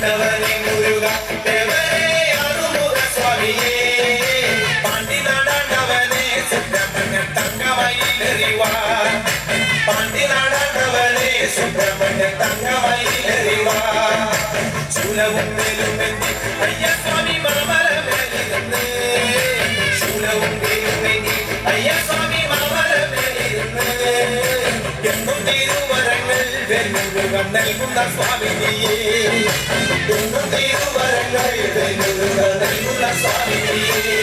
ஆண்டவனே முருகா தேவரே அருமுக சுவாமியே பாண்டி நாடாண்டவனே சுப்பிரமணிய தங்கமயில் எறிவார் பாண்டி நாடாண்டவனே சுப்பிரமணிய தங்கமயில் எறிவார் சூலவும் மேலும் வெந்தி ஐயா சுவாமி மாமர மேலிருந்து சூலவும் மேலும் வெந்தி ஐயா சுவாமி மாமர மேலிருந்து എന്നും തിരുവരങ്ങൾ വെല്ലുകം നൽകുന്ന സ്വാമിനിയേ എന്നും തിരുവരങ്ങൾ വെല്ലുകം നൽകുന്ന സ്വാമിനിയേ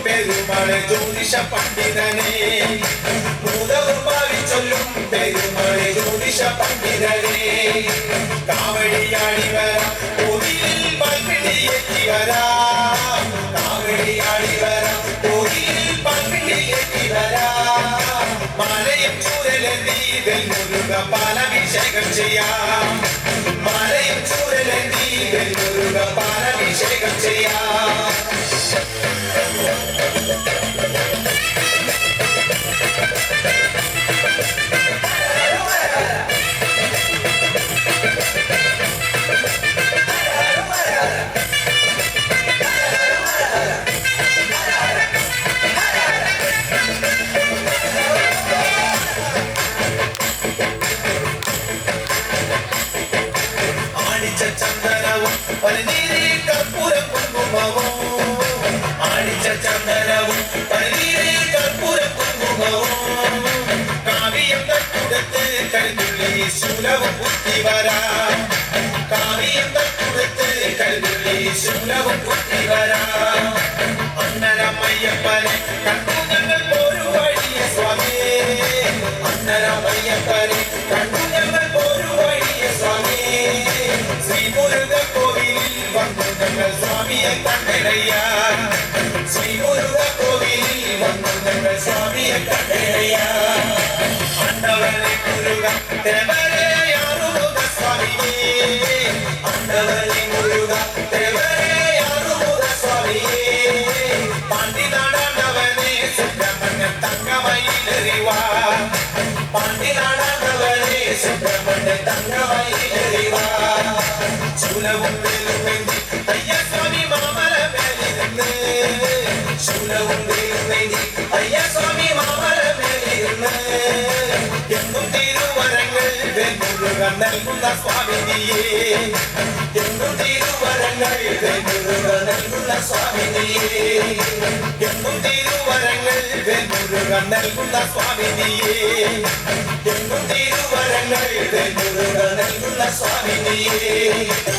பெருமழை ஜோதிஷ பண்டிதனே பூதவும் பாவி சொல்லும் பெருமழை ஜோதிஷ பண்டிதனே காவடியாடி வரா கோவிலில் பல்பிடி ஏற்றி வரா காவடியாடி வரா கோவிலில் பல்பிடி ஏற்றி வரா மாலையும் சூழலி வெல்முருக பாலபிஷேகம் செய்யா மாலையும் சூழலி வெல்முருக பாலபிஷேகம் செய்யா പനിനീരിൽ കർപ്പൂരം കുങ്കുമവും ആടിച്ച ചന്ദനവും പനിനീരിൽ കർപ്പൂരം കുങ്കുമവും കാവ്യം തട്ടുകൊടുത്ത് കരുതുള്ളി ശൂലവും കുത്തി വരാം കാവ്യം തട്ടുകൊടുത്ത് കരുതുള്ളി ശൂലവും കുത്തി വരാം അന്നരമയ്യപ്പനെ കണ്ടു ഞങ്ങൾ ഒരു വഴിയ സ്വാമിയേ അന്നരമയ്യപ്പനെ കണ്ടു ഞങ്ങൾ ഒരു വഴിയ സ്വാമിയേ ശ്രീ മുരുക വന്ദനങ്ങൾ സ്വാമിയെ കണ്ടയ്യാ ശ്രീ മുരുക കോവിലിൽ വന്ദനങ്ങൾ സ്വാമിയെ കണ്ടയ്യാ ആണ്ടവനെ മുരുക தேவரே அருமுக சுவாமியே ஆண்டவனே முருக தேவரே அருமுக சுவாமியே பாண்டி நாடாண்டவனே சுப்பிரமணிய தங்கமயில் எறிவார் பாண்டி நாடாண்டவனே சுப்பிரமணிய தங்கமயில் எறிவார் சூலவும் மேலும் வெந்தி ஐயா சுவாமி மாமர மேலிருந்து சூலவும் மேலும் வெந்தி ஐயா சுவாமி மாமர மேலிருந்து എന്നും തിരുവരങ്ങൾ വെല്ലുകം നൽകുന്ന സ്വാമിനിയേ എന്നും തിരുവരങ്ങൾ വെല്ലുകം നൽകുന്ന സ്വാമിനിയേ എന്നും തിരുവരങ്ങൾ വെല്ലുകം നൽകുന്ന സ്വാമിനിയേ എന്നും തിരുവരങ്ങൾ വെല്ലുകം നൽകുന്ന സ്വാമിനിയേ